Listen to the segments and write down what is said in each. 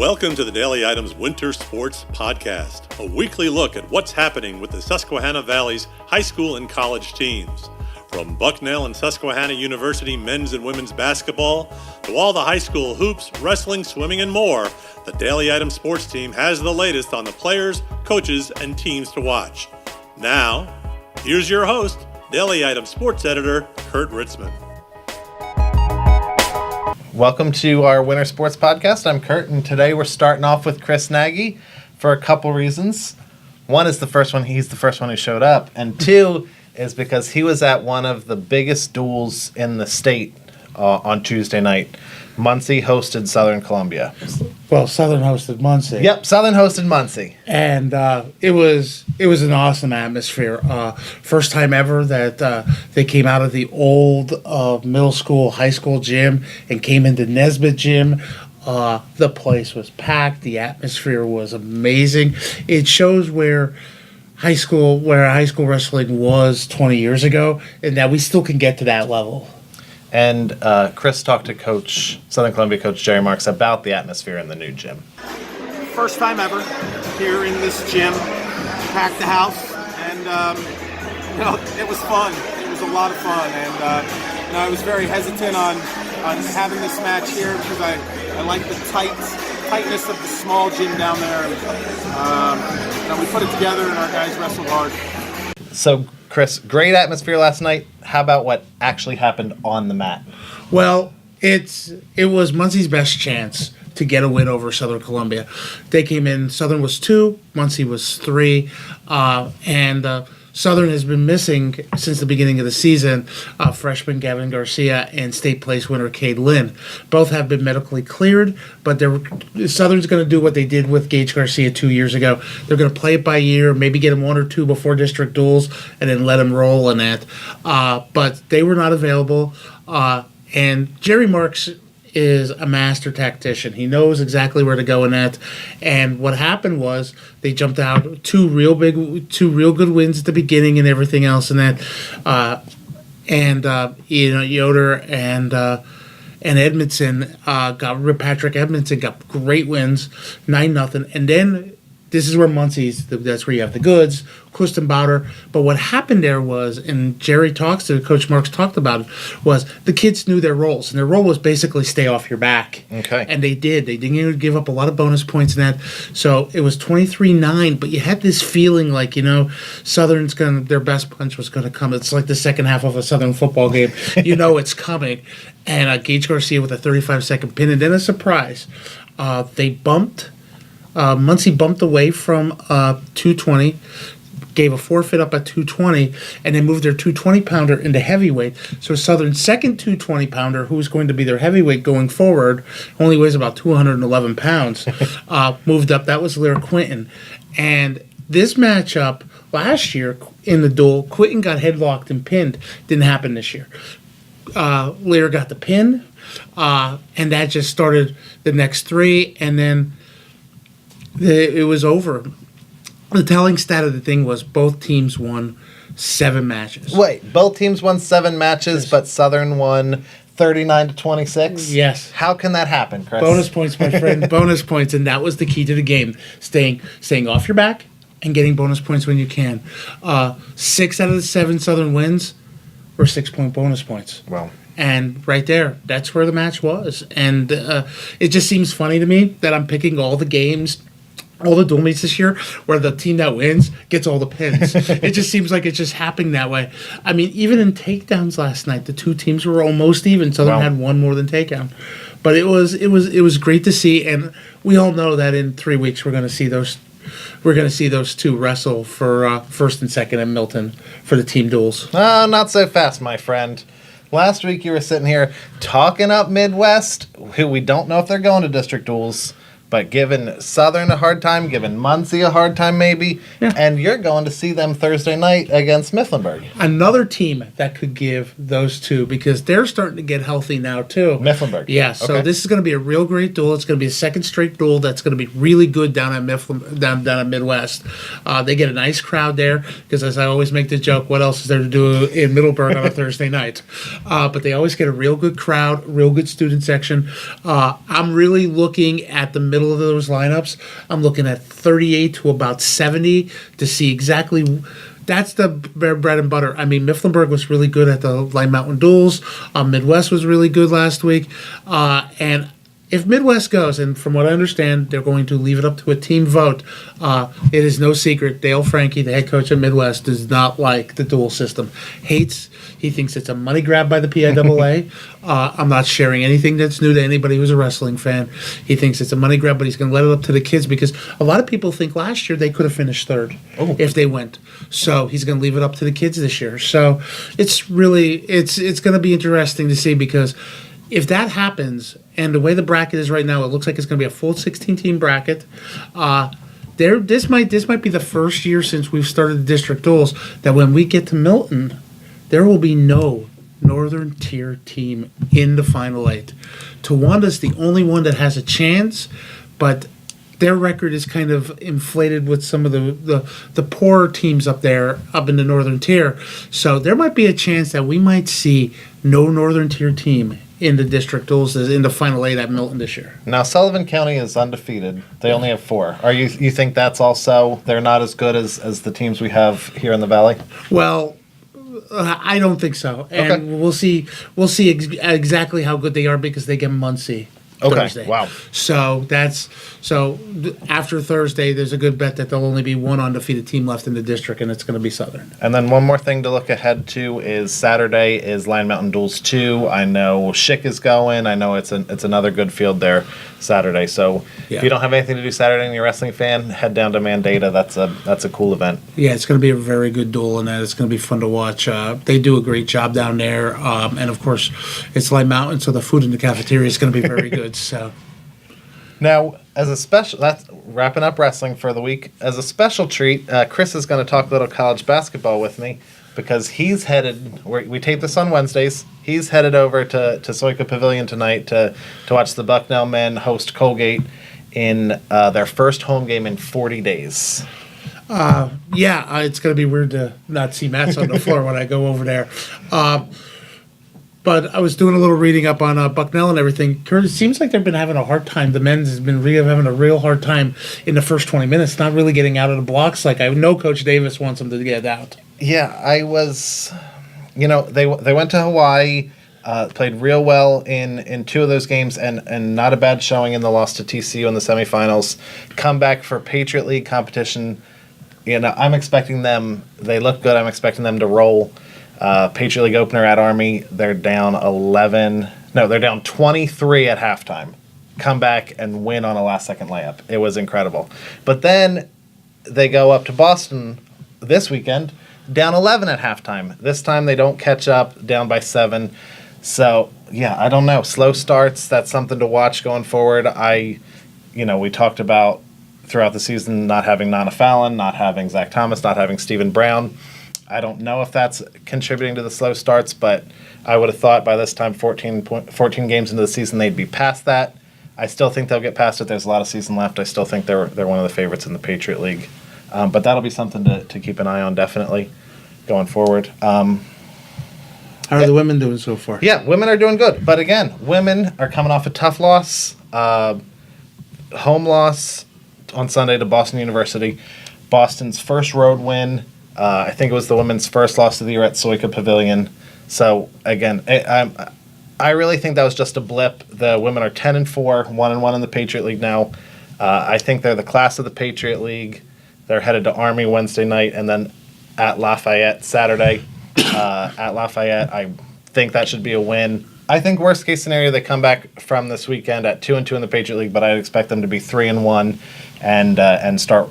Welcome to the Daily Items Winter Sports Podcast, a weekly look at what's happening with the Susquehanna Valley's high school and college teams. From Bucknell and Susquehanna University men's and women's basketball to all the high school hoops, wrestling, swimming, and more, the Daily Items Sports Team has the latest on the players, coaches, and teams to watch. Now, here's your host, Daily Items Sports Editor, Kurt Ritzman. Welcome to our Winter Sports Podcast. I'm Kurt, and today we're starting off with Chris Nagy for a couple reasons. One is he's the first one who showed up, and two is because he was at one of the biggest duels in the state on Tuesday night. Muncie hosted Southern Columbia. Well, Southern hosted Muncie. Yep, Southern hosted Muncie. And it was an awesome atmosphere. First time ever that they came out of the old middle school, high school gym and came into Nesbitt Gym. The place was packed. The atmosphere was amazing. It shows where high school wrestling was 20 years ago, and that we still can get to that level. And Chris talked to Southern Columbia coach Jerry Marks about the atmosphere in the new gym. First time ever here in this gym, packed the house, and it was fun. It was a lot of fun, and I was very hesitant on having this match here because I like the tightness of the small gym down there, and we put it together, and our guys wrestled hard. So, Chris, great atmosphere last night. How about what actually happened on the mat? Well, it was Muncie's best chance to get a win over Southern Columbia. They came in, Southern was 2, Muncie was 3, and Southern has been missing since the beginning of the season freshman Gavin Garcia and state place winner Cade Lynn. Both have been medically cleared, but Southern's going to do what they did with Gage Garcia 2 years ago. They're going to play it by ear, maybe get him 1 or 2 before district duels, and then let him roll in that. But they were not available, and Jerry Marks is a master tactician. He knows exactly where to go in that. And what happened was they jumped out two real good wins at the beginning and everything else in that. Yoder and Edmondson Patrick Edmondson got great wins, 9-0. And then this is where that's where you have the goods, Kustenbauer. But what happened there was, and Coach Marks talked about it, was the kids knew their roles. And their role was basically stay off your back. Okay. And they did. They didn't even give up a lot of bonus points in that. So it was 23-9, but you had this feeling like, Southern's their best punch was going to come. It's like the second half of a Southern football game. It's coming. And Gage Garcia with a 35-second pin. And then a surprise. Muncie bumped away from 220, gave a forfeit up at 220, and then moved their 220-pounder into heavyweight. So Southern's second 220-pounder, who's going to be their heavyweight going forward, only weighs about 211 pounds, moved up. That was Lear Quinton. And this matchup last year in the duel, Quinton got headlocked and pinned. Didn't happen this year. Lear got the pin, and that just started the next 3, and then it was over. The telling stat of the thing was both teams won 7 matches. Wait, both teams won 7 matches, yes. But Southern won 39-26? Yes. How can that happen, Chris? Bonus points, my friend. Bonus points, and that was the key to the game. Staying off your back and getting bonus points when you can. 6 out of the 7 Southern wins were 6-point bonus points. Wow. And right there, that's where the match was. And it just seems funny to me that I'm picking all the games, all the dual meets this year, where the team that wins gets all the pins. It just seems like it's just happening that way. I mean, even in takedowns last night, the 2 teams were almost even. Southern had 1 more than takedown, but it was great to see. And we all know that in 3 weeks we're going to see those 2 wrestle for first and second in Milton for the team duels. Oh, not so fast, my friend. Last week you were sitting here talking up Midwest, who we don't know if they're going to district duels, but giving Southern a hard time, giving Muncie a hard time maybe, and you're going to see them Thursday night against Mifflinburg. Another team that could give those 2, because they're starting to get healthy now too. Mifflinburg. Yeah, so This is going to be a real great duel. It's going to be a second straight duel that's going to be really good down at Midwest. They get a nice crowd there, because as I always make the joke, what else is there to do in Middleburg on a Thursday night? But they always get a real good crowd, real good student section. I'm really looking at the middle middle of those lineups. I'm looking at 38 to about 70 to see exactly. That's the bread and butter. I mean, Mifflinburg was really good at the Light Mountain Duels. Midwest was really good last week. And if Midwest goes, and from what I understand, they're going to leave it up to a team vote. It is no secret. Dale Frankie, the head coach at Midwest, does not like the dual system. He thinks it's a money grab by the PIAA. I'm not sharing anything that's new to anybody who's a wrestling fan. He thinks it's a money grab, but he's going to let it up to the kids because a lot of people think last year they could have finished third if they went. So he's going to leave it up to the kids this year. So it's really it's going to be interesting to see because if that happens, and the way the bracket is right now, it looks like it's going to be a full 16-team bracket. This might be the first year since we've started the district duels that when we get to Milton, there will be no Northern Tier team in the Final Eight. Towanda's the only one that has a chance, but their record is kind of inflated with some of the poorer teams up there, up in the Northern Tier. So there might be a chance that we might see no Northern Tier team in the district duels in the Final Eight at Milton this year. Now, Sullivan County is undefeated. They only have 4. You think that's also, they're not as good as the teams we have here in the Valley? Well, I don't think so. And Okay. we'll see exactly how good they are because they get Muncie Thursday. Wow. So after Thursday, there's a good bet that there'll only be one undefeated team left in the district, and it's going to be Southern. And then one more thing to look ahead to is Saturday is Lion Mountain Duels 2. I know Schick is going. I know it's another good field there Saturday. So if you don't have anything to do Saturday and you're a wrestling fan, head down to Mandata. That's a cool event. Yeah, it's going to be a very good duel, and it's going to be fun to watch. They do a great job down there, and of course, it's Light Mountain, so the food in the cafeteria is going to be very good. So. Now, as a special, that's wrapping up wrestling for the week. As a special treat, Chris is going to talk a little college basketball with me because he's headed. We tape this on Wednesdays. He's headed over to Soika Pavilion tonight to watch the Bucknell men host Colgate in their first home game in 40 days. It's going to be weird to not see Mats on the floor when I go over there. But I was doing a little reading up on Bucknell and everything. Kurt, it seems like they've been having a hard time. The men's has been having a real hard time in the first 20 minutes, not really getting out of the blocks. Like I know Coach Davis wants them to get out. Yeah, I was. They went to Hawaii, played real well in 2 of those games, and not a bad showing in the loss to TCU in the semifinals. Come back for Patriot League competition. I'm expecting them. They look good. I'm expecting them to roll. Patriot League opener at Army, they're down 11. No, they're down 23 at halftime. Come back and win on a last-second layup. It was incredible. But then they go up to Boston this weekend, down 11 at halftime. This time they don't catch up, down by 7. So, I don't know. Slow starts, that's something to watch going forward. We talked about throughout the season not having Nana Fallon, not having Zach Thomas, not having Stephen Brown. I don't know if that's contributing to the slow starts, but I would have thought by this time, 14 games into the season, they'd be past that. I still think they'll get past it. There's a lot of season left. I still think they're one of the favorites in the Patriot League. But that'll be something to keep an eye on, definitely, going forward. How are the women doing so far? Yeah, women are doing good. But again, women are coming off a tough loss. Home loss on Sunday to Boston University. Boston's first road win. I think it was the women's first loss of the year at Soika Pavilion. So, again, I really think that was just a blip. The women are 10-4, 1-1 in the Patriot League now. I think they're the class of the Patriot League. They're headed to Army Wednesday night and then at Lafayette Saturday. At Lafayette, I think that should be a win. I think worst case scenario, they come back from this weekend at 2-2 in the Patriot League, but I'd expect them to be 3-1 and start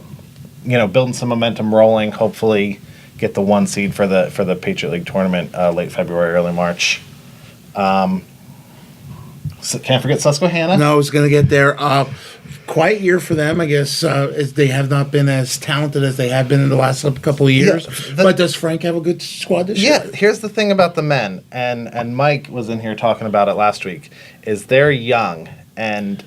building some momentum rolling, hopefully get the 1 seed for the Patriot League tournament late February, early March. So can't forget Susquehanna. No, I was going to get there. Quiet year for them, I guess. They have not been as talented as they have been in the last couple of years. But does Frank have a good squad this year? Yeah, here's the thing about the men, and Mike was in here talking about it last week, is they're young, and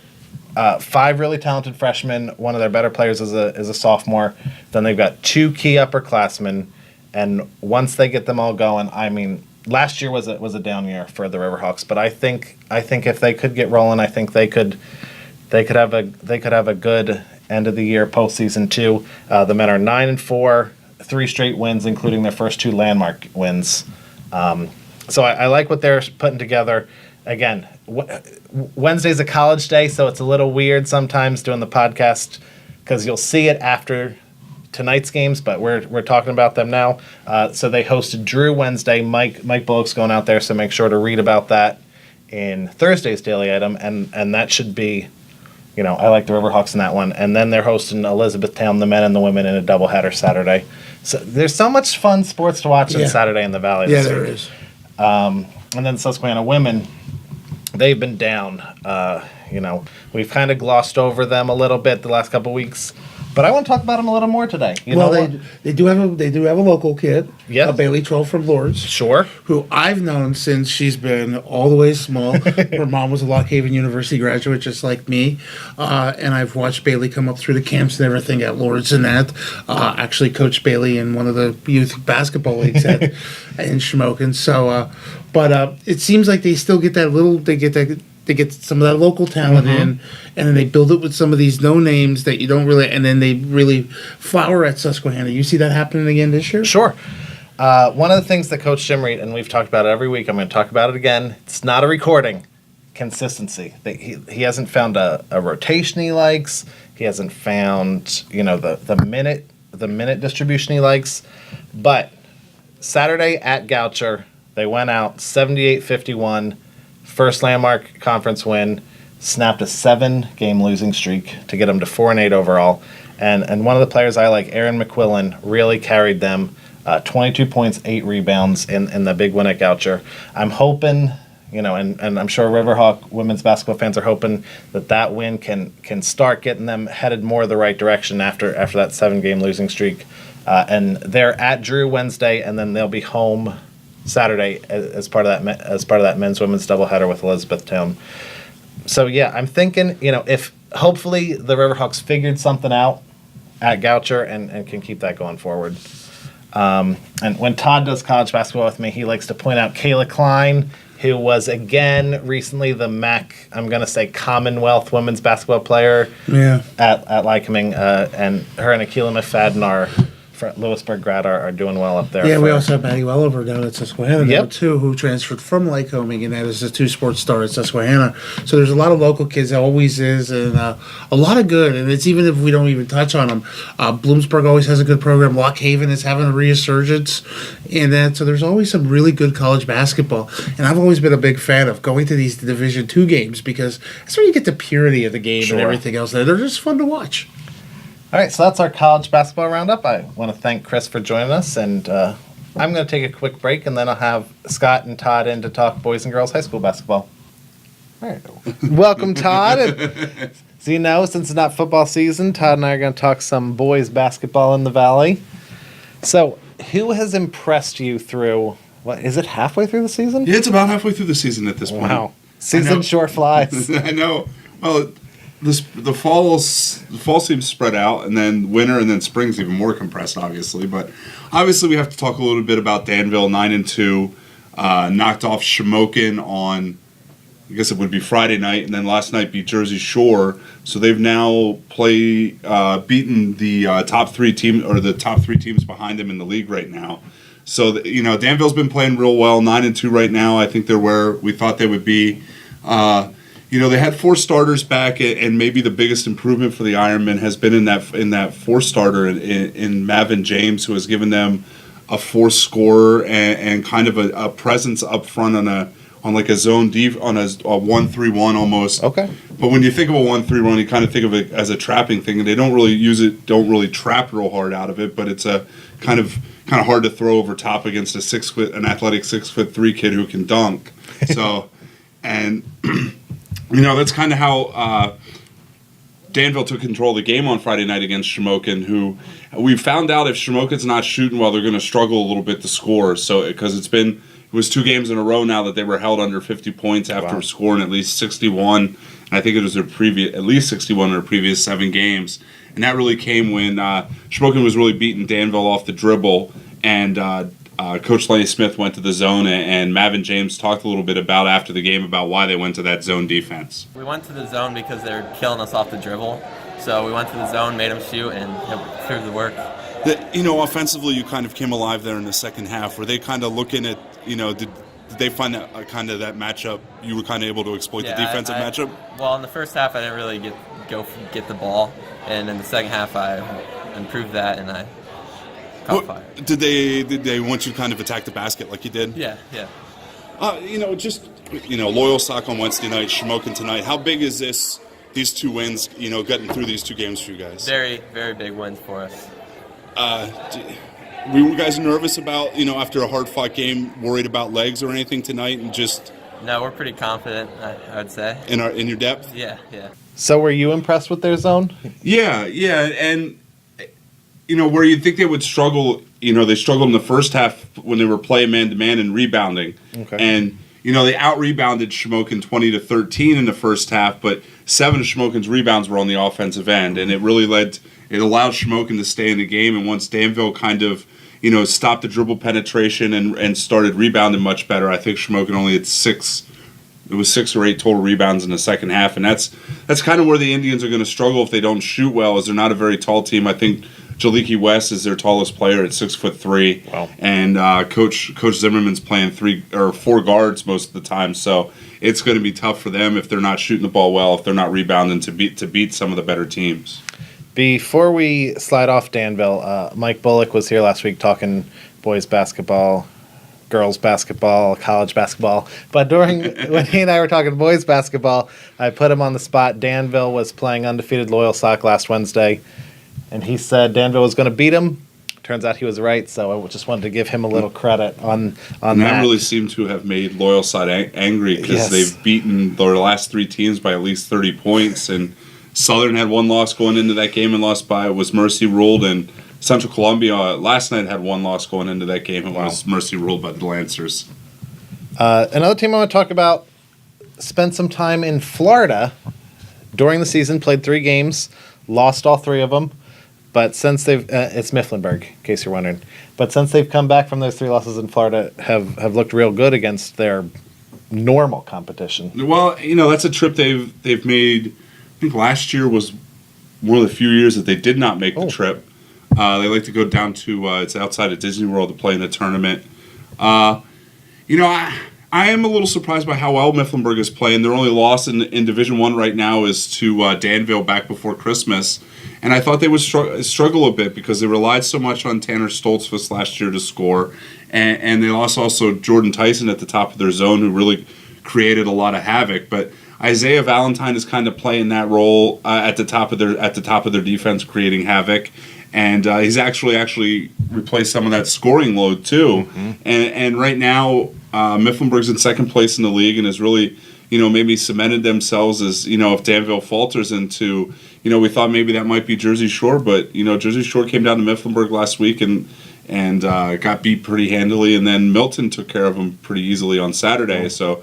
5 really talented freshmen. One of their better players is a sophomore. Then they've got 2 key upperclassmen, and once they get them all going, I mean, last year was a down year for the Riverhawks. But I think if they could get rolling, I think they could they could have a good end of the year postseason too. The men are 9-4, 3 straight wins, including their first 2 landmark wins. So I like what they're putting together. Again, Wednesday's a college day, so it's a little weird sometimes doing the podcast because you'll see it after tonight's games, but we're talking about them now. So they hosted Drew Wednesday. Mike Bullock's going out there, so make sure to read about that in Thursday's Daily Item, and that should be, I like the Riverhawks in that one. And then they're hosting Elizabethtown, the men and the women, in a doubleheader Saturday. So there's so much fun sports to watch on Saturday in the Valley. Yeah, there is. And then Susquehanna women, they've been down. We've kind of glossed over them a little bit the last couple weeks. But I want to talk about them a little more today. They do have a local kid, Yes. a Bailey Troll from Lourdes, Sure. who I've known since she's been all the way small. Her mom was a Lock Haven University graduate, just like me, and I've watched Bailey come up through the camps and everything at Lourdes and that. Actually, coached Bailey in one of the youth basketball leagues in Shamokin. So, but it seems like they still get that little. They get some of that local talent in, and then they build it with some of these no names that you don't really, and then they really flower at Susquehanna. You see that happening again this year? Sure. One of the things that Coach Jim Reed, and we've talked about it every week, I'm going to talk about it again. It's not a recording. Consistency. He hasn't found a rotation he likes. He hasn't found the minute distribution he likes. But Saturday at Goucher, they went out 78-51. First landmark conference win, snapped a 7-game losing streak to get them to 4-8 overall. And one of the players I like, Aaron McQuillan, really carried them. 22 points, 8 rebounds in the big win at Goucher. I'm hoping, and I'm sure Riverhawk women's basketball fans are hoping that win can start getting them headed more the right direction after that 7-game losing streak. And they're at Drew Wednesday, and then they'll be home Saturday as part of that men's women's doubleheader with Elizabethtown. So yeah, I'm thinking, if hopefully the Riverhawks figured something out at Goucher and can keep that going forward. And when Todd does college basketball with me, he likes to point out Kayla Klein, who was again recently the MAC, I'm going to say Commonwealth women's basketball player at Lycoming, and her and Akila McFadden are Lewisburg grad are doing well up there. Yeah, we also have Maddie Welliver down at Susquehanna Yep. too, who transferred from Lycoming, and that is a 2-sport star at Susquehanna. So there's a lot of local kids, there always is, and a lot of good. And it's even if we don't even touch on them, Bloomsburg always has a good program. Lock Haven is having a resurgence, and then so there's always some really good college basketball. And I've always been a big fan of going to these Division II games because that's where you get the purity of the game and everything else. They're just fun to watch. All right, so that's our college basketball roundup. I want to thank Chris for joining us, and I'm going to take a quick break, and then I'll have Scott and Todd in to talk boys and girls high school basketball. All right. Welcome, Todd. So since it's not football season, Todd and I are going to talk some boys basketball in the Valley. So who has impressed you through, is it halfway through the season? Yeah, it's about halfway through the season at this point. Wow. Season sure flies. I know. Well, the fall seems spread out, and then winter, and then spring's even more compressed, obviously. But obviously, we have to talk a little bit about Danville, 9-2, knocked off Shamokin on, I guess it would be Friday night, and then last night beat Jersey Shore. So they've now beaten the top 3 team, or the top 3 teams behind them in the league right now. So Danville's been playing real well, 9-2 right now. I think they're where we thought they would be. They had 4 starters back, and maybe the biggest improvement for the Ironmen has been in that 4th starter in Mavin James, who has given them a 4th scorer and kind of a presence up front on a zone deep on a 1-3-1 almost. Okay. But when you think of a 1-3-1, you kind of think of it as a trapping thing, and they don't really use it, don't really trap real hard out of it. But it's a kind of hard to throw over top against an athletic 6'3" kid who can dunk. So, and. That's kind of how Danville took control of the game on Friday night against Shamokin, who we found out if Shamokin's not shooting well, they're going to struggle a little bit to score. So, because it was 2 games in a row now that they were held under 50 points after scoring at least 61. And I think it was at least 61 in their previous 7 games. And that really came when Shamokin was really beating Danville off the dribble. And Coach Lenny Smith went to the zone, and Mavin James talked a little bit about after the game about why they went to that zone defense. We went to the zone because they were killing us off the dribble. So we went to the zone, made them shoot, and it proved the work. Offensively, you kind of came alive there in the second half. Were they kind of looking at, did they find that kind of that matchup? You were kind of able to exploit the defensive matchup? Well, in the first half, I didn't really get the ball. And in the second half, I improved that, and I caught fire. Did they want you to kind of attack the basket like you did? Yeah. Loyal Sock on Wednesday night, Shamokin tonight. How big is these two wins, getting through these two games for you guys? Very, very big wins for us. Were you guys nervous about, after a hard-fought game, worried about legs or anything tonight, and just? No, we're pretty confident, I would say. In your depth? Yeah. So were you impressed with their zone? Yeah, and where you'd think they would struggle, they struggled in the first half when they were playing man-to-man and rebounding. Okay. And, they out-rebounded Shamokin 20-13 in the first half, but 7 of Shamokin's rebounds were on the offensive end, and it really allowed Shamokin to stay in the game, and once Danville kind of, stopped the dribble penetration and started rebounding much better, I think Shamokin only had 6 or 8 total rebounds in the second half, and that's kind of where the Indians are going to struggle if they don't shoot well, as they're not a very tall team. I think Jaliki West is their tallest player at 6'3". Wow. And Coach Zimmerman's playing 3 or 4 guards most of the time, so it's going to be tough for them if they're not shooting the ball well, if they're not rebounding to beat some of the better teams. Before we slide off Danville, Mike Bullock was here last week talking boys basketball, girls basketball, college basketball. But when he and I were talking boys basketball, I put him on the spot. Danville was playing undefeated Loyal Sock last Wednesday, and he said Danville was going to beat him. Turns out he was right, so I just wanted to give him a little credit on that. That really seemed to have made Loyal Sock angry because they've beaten their last 3 teams by at least 30 points, and Southern had 1 loss going into that game and lost by, it was mercy ruled, and Central Columbia last night had 1 loss going into that game and was mercy ruled by the Lancers. Another team I want to talk about spent some time in Florida during the season, played 3 games, lost all 3 of them. But since it's Mifflinburg, in case you're wondering. But since they've come back from those 3 losses in Florida, have looked real good against their normal competition. Well, that's a trip they've made. I think last year was one of the few years that they did not make the trip. They like to go down to it's outside of Disney World to play in a tournament. I am a little surprised by how well Mifflinburg is playing. Their only loss in Division I right now is to Danville back before Christmas. And I thought they would struggle a bit because they relied so much on Tanner Stoltzfus last year to score. And they lost also Jordan Tyson at the top of their zone, who really created a lot of havoc. But Isaiah Valentine is kind of playing that role at the top of their defense, creating havoc. And he's actually replaced some of that scoring load too. Mm-hmm. And right now, Mifflinburg's in second place in the league and has really, maybe cemented themselves as, if Danville falters into, we thought maybe that might be Jersey Shore, but Jersey Shore came down to Mifflinburg last week and got beat pretty handily, and then Milton took care of them pretty easily on Saturday. So.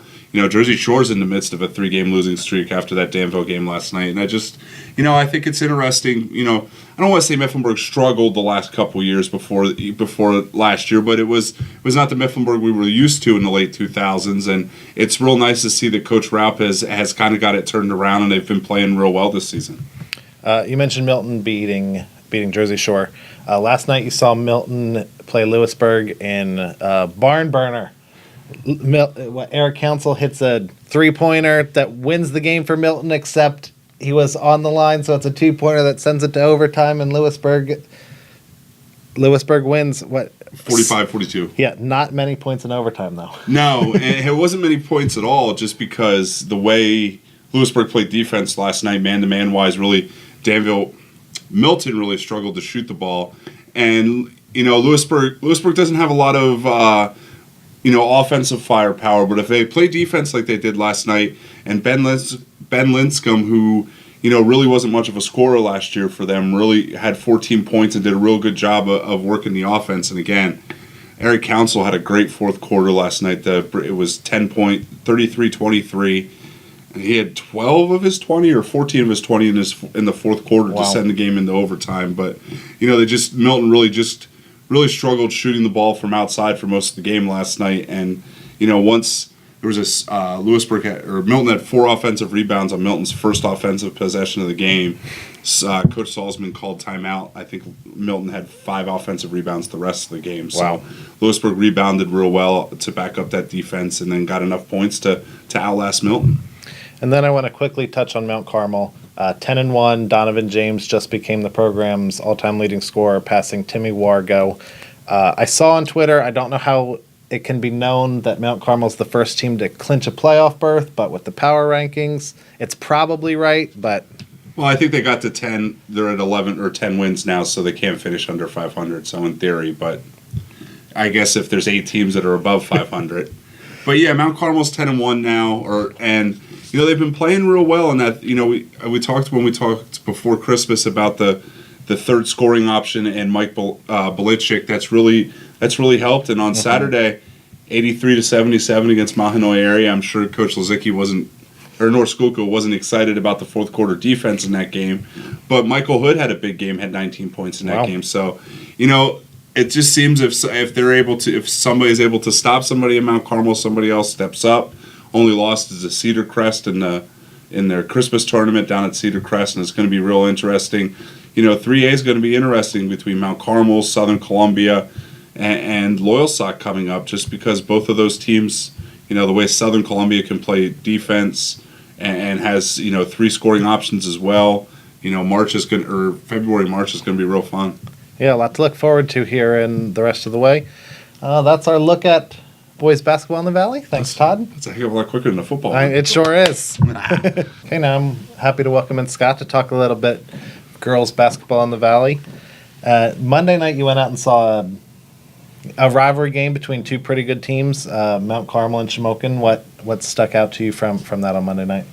Jersey Shore's in the midst of a 3-game losing streak after that Danville game last night. And I just, I think it's interesting. I don't want to say Mifflinburg struggled the last couple years before last year, but it was not the Mifflinburg we were used to in the late 2000s. And it's real nice to see that Coach Raup has kind of got it turned around, and they've been playing real well this season. You mentioned Milton beating Jersey Shore. Last night you saw Milton play Lewisburg in Barn Burner. Eric Council hits a 3-pointer that wins the game for Milton, except he was on the line, so it's a 2-pointer that sends it to overtime, and Lewisburg wins 45-42. Yeah, not many points in overtime though. No, and it wasn't many points at all, just because the way Lewisburg played defense last night, man-to-man wise, really Milton really struggled to shoot the ball, and Lewisburg doesn't have a lot of offensive firepower, but if they play defense like they did last night, and Ben Linscomb, who, really wasn't much of a scorer last year for them, really had 14 points and did a real good job of working the offense. And again, Eric Council had a great fourth quarter last night. It was 10-point, 33-23. And he had 12 of his 20 or 14 of his 20 in the fourth quarter to send the game into overtime. But, Milton really really struggled shooting the ball from outside for most of the game last night. And, once there was this, Milton had 4 offensive rebounds on Milton's first offensive possession of the game. Coach Salzman called timeout. I think Milton had 5 offensive rebounds the rest of the game. Wow. So Lewisburg rebounded real well to back up that defense and then got enough points to outlast Milton. And then I want to quickly touch on Mount Carmel. 10-1, Donovan James just became the program's all-time leading scorer, passing Timmy Wargo. I saw on Twitter, I don't know how it can be known that Mount Carmel's the first team to clinch a playoff berth, but with the power rankings, it's probably right, but... Well, I think they got to 10. They're at 11 or 10 wins now, so they can't finish under 500, so in theory, but I guess if there's 8 teams that are above 500. But yeah, Mount Carmel's 10-1 now, and they've been playing real well in that, we talked when we talked before Christmas about the third scoring option and Mike Belichick. That's really helped. And on Saturday, 83-77 against Mahanoy area. I'm sure Coach Lozicki North Schuylkill wasn't excited about the fourth quarter defense in that game, but Michael Hood had a big game, had 19 points in that game. So, it just seems if somebody's able to stop somebody in Mount Carmel, somebody else steps up. Only lost is the Cedar Crest in their Christmas tournament down at Cedar Crest, and it's going to be real interesting. 3A is going to be interesting between Mount Carmel, Southern Columbia, and Loyalsock coming up, just because both of those teams, the way Southern Columbia can play defense and has 3 scoring options as well. February, March is going to be real fun. Yeah, a lot to look forward to here in the rest of the way. That's our look at boys basketball in the Valley. Thanks, Todd. It's a heck of a lot quicker than the football. It sure is. Okay, now I'm happy to welcome in Scott to talk a little bit girls basketball in the Valley. Monday night you went out and saw a rivalry game between 2 pretty good teams, Mount Carmel and Shamokin. What stuck out to you from that on Monday night?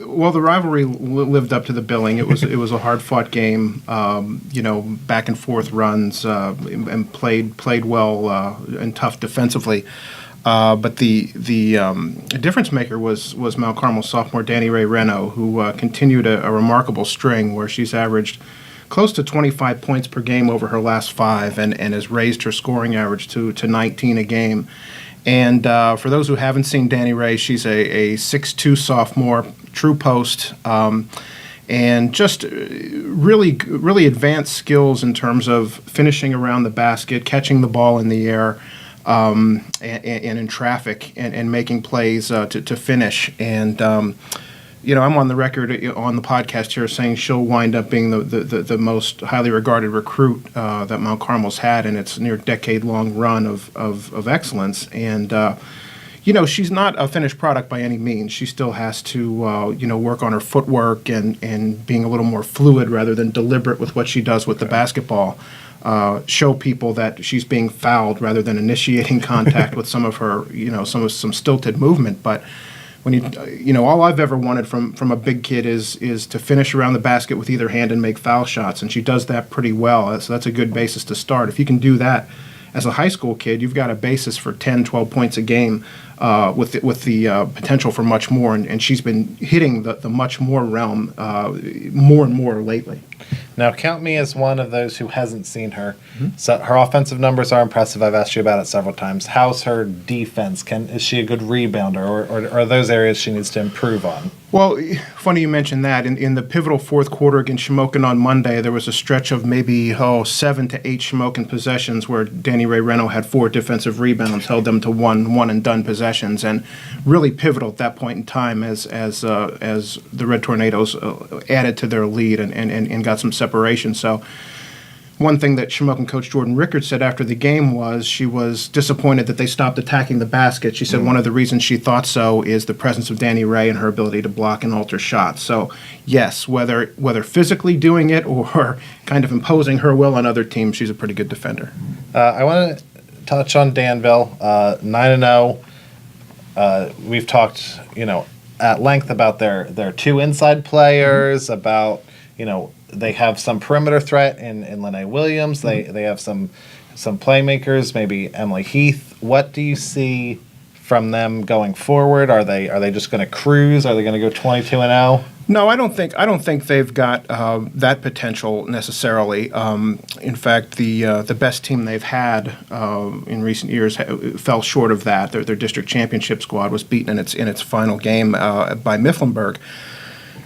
Well, the rivalry lived up to the billing. It was a hard-fought game. Back and forth runs, and played well and tough defensively. But the difference maker was Mount Carmel sophomore Danny Ray Reno, who continued a remarkable string where she's averaged close to 25 points per game over her last 5 and has raised her scoring average to 19 a game. And for those who haven't seen Danny Ray, she's a 6'2 sophomore, true post, and just really advanced skills in terms of finishing around the basket, catching the ball in the air, and in traffic, and making plays to finish. And I'm on the record on the podcast here saying she'll wind up being the most highly regarded recruit that Mount Carmel's had in its near decade-long run of excellence. And, she's not a finished product by any means. She still has to, work on her footwork and being a little more fluid rather than deliberate with what she does with the basketball. Show people that she's being fouled rather than initiating contact with some of her, some stilted movement. But when all I've ever wanted from a big kid is to finish around the basket with either hand and make foul shots, and she does that pretty well. So that's a good basis to start. If you can do that as a high school kid, you've got a basis for 10, 12 points a game with the potential for much more, and she's been hitting the much more realm more and more lately. Now, count me as one of those who hasn't seen her. Mm-hmm. So her offensive numbers are impressive. I've asked you about it several times. How's her defense? Is she a good rebounder, or are those areas she needs to improve on? Well, funny you mentioned that. In the pivotal fourth quarter against Shamokin on Monday, there was a stretch of maybe 7 to 8 Shamokin possessions where Danny Ray Reno had 4 defensive rebounds, held them to one and done possessions, and really pivotal at that point in time as the Red Tornadoes added to their lead and got some separation. So one thing that Shamokin coach Jordan Rickard said after the game was she was disappointed that they stopped attacking the basket. She said one of the reasons she thought so is the presence of Danny Ray and her ability to block and alter shots. So yes, whether physically doing it or kind of imposing her will on other teams, she's a pretty good defender. I want to touch on Danville, 9-0. We've talked, at length about their 2 inside players, about, they have some perimeter threat in Lene Williams. They have some playmakers, maybe Emily Heath. What do you see from them going forward? Are they just going to cruise? Are they going to go 22-0? No, I don't think they've got that potential necessarily. In fact, the best team they've had in recent years fell short of that. Their district championship squad was beaten in its final game by Mifflinburg.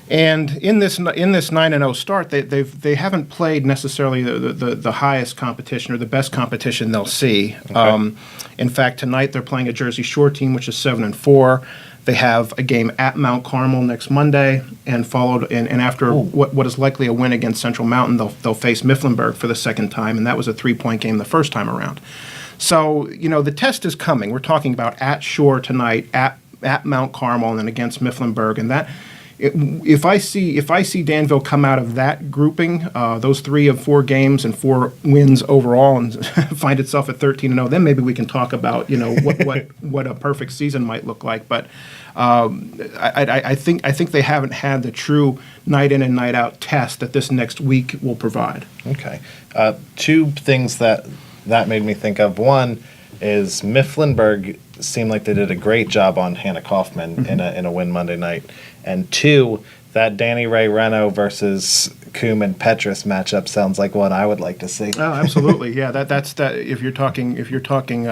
And in this 9-0 start, they haven't played necessarily the highest competition or the best competition they'll see. Okay. In fact, tonight they're playing a Jersey Shore team, which is 7-4. They have a game at Mount Carmel next Monday, and after what is likely a win against Central Mountain, they'll face Mifflinburg for the second time, and that was a 3-point game the first time around. So the test is coming. We're talking about at Shore tonight, at Mount Carmel, and then against Mifflinburg, and that. If I see Danville come out of that grouping, those 3 of 4 games and 4 wins overall, and find itself at 13-0, then maybe we can talk about what a perfect season might look like. But I think they haven't had the true night in and night out test that this next week will provide. Okay, 2 things that made me think of. One is Mifflinburg seemed like they did a great job on Hannah Kaufman in a win Monday night. And 2, that Danny Ray Reno versus Coombe and Petrus matchup sounds like one I would like to see. Oh, absolutely, yeah. That's that. If you're talking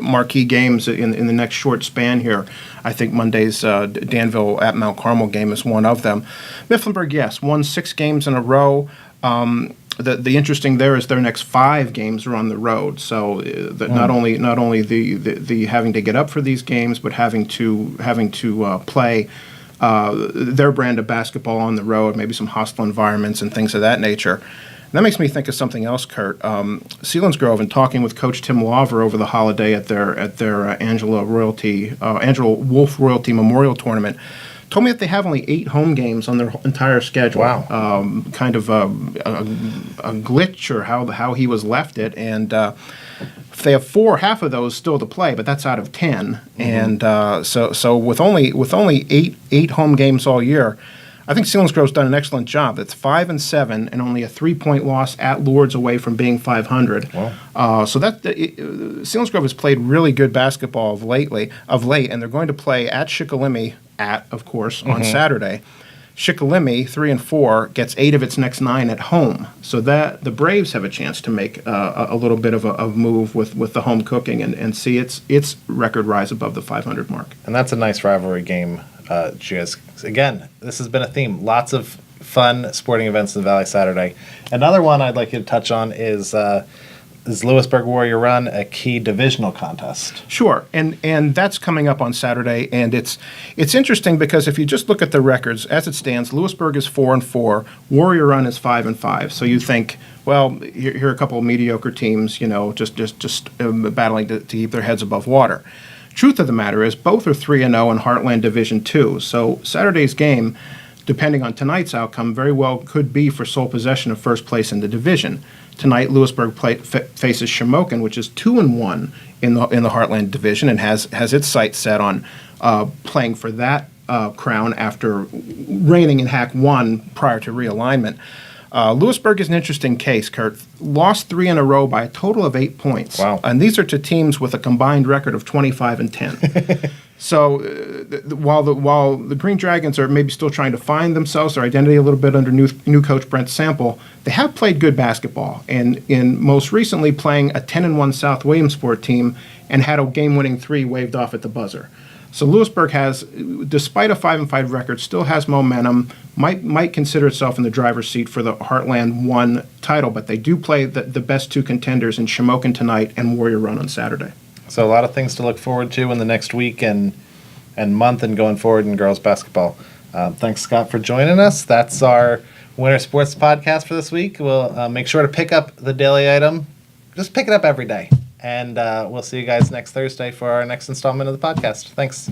marquee games in the next short span here, I think Monday's Danville at Mount Carmel game is one of them. Mifflinburg, yes, won 6 games in a row. The interesting there is their next 5 games are on the road, so not only the having to get up for these games, but having to play their brand of basketball on the road, maybe some hostile environments and things of that nature. And that makes me think of something else, Kurt. Selinsgrove, in talking with Coach Tim Lawver over the holiday at their Angela Wolf Royalty Memorial Tournament, told me that they have only 8 home games on their entire schedule. Wow. Kind of a glitch or how he was left it. And they have 4, half of those still to play, but that's out of 10. And so with only 8 home games all year, I think Selinsgrove's done an excellent job. It's 5-7 and only a 3-point loss at Lourdes away from being 500. Wow. So that Selinsgrove has played really good basketball of late, and they're going to play at Shikellamy of course, on Saturday. Shikellamy, 3-4, gets 8 of its next 9 at home. So that the Braves have a chance to make a little bit of a move with the home cooking and see its record rise above the 500 mark. And that's a nice rivalry game. Again, this has been a theme. Lots of fun sporting events in the Valley Saturday. Another one I'd like you to touch on is Lewisburg Warrior Run, a key divisional contest. Sure, and that's coming up on Saturday, and it's interesting because if you just look at the records as it stands, Lewisburg is 4-4, Warrior Run is 5-5. So you think, well, here are a couple of mediocre teams, just battling to keep their heads above water. Truth of the matter is, both are 3-0 in Heartland Division II. So Saturday's game, depending on tonight's outcome, very well could be for sole possession of first place in the division. Tonight, Lewisburg faces Shamokin, which is 2-1 in the Heartland Division, and has its sights set on playing for that crown after reigning in Hack 1 prior to realignment. Lewisburg is an interesting case, Kurt. Lost 3 in a row by a total of 8 points. Wow. And these are to teams with a combined record of 25-10. So while the Green Dragons are maybe still trying to find themselves, their identity a little bit under new coach Brent Sample, they have played good basketball. And in most recently playing a 10-1 South Williamsport team and had a game-winning 3 waved off at the buzzer. So Lewisburg has, despite a 5-5 record, still has momentum, might consider itself in the driver's seat for the Heartland 1 title, but they do play the best 2 contenders in Shamokin tonight and Warrior Run on Saturday. So a lot of things to look forward to in the next week and month and going forward in girls basketball. Thanks, Scott, for joining us. That's our Winter Sports Podcast for this week. We'll make sure to pick up the daily item. Just pick it up every day. And we'll see you guys next Thursday for our next installment of the podcast. Thanks.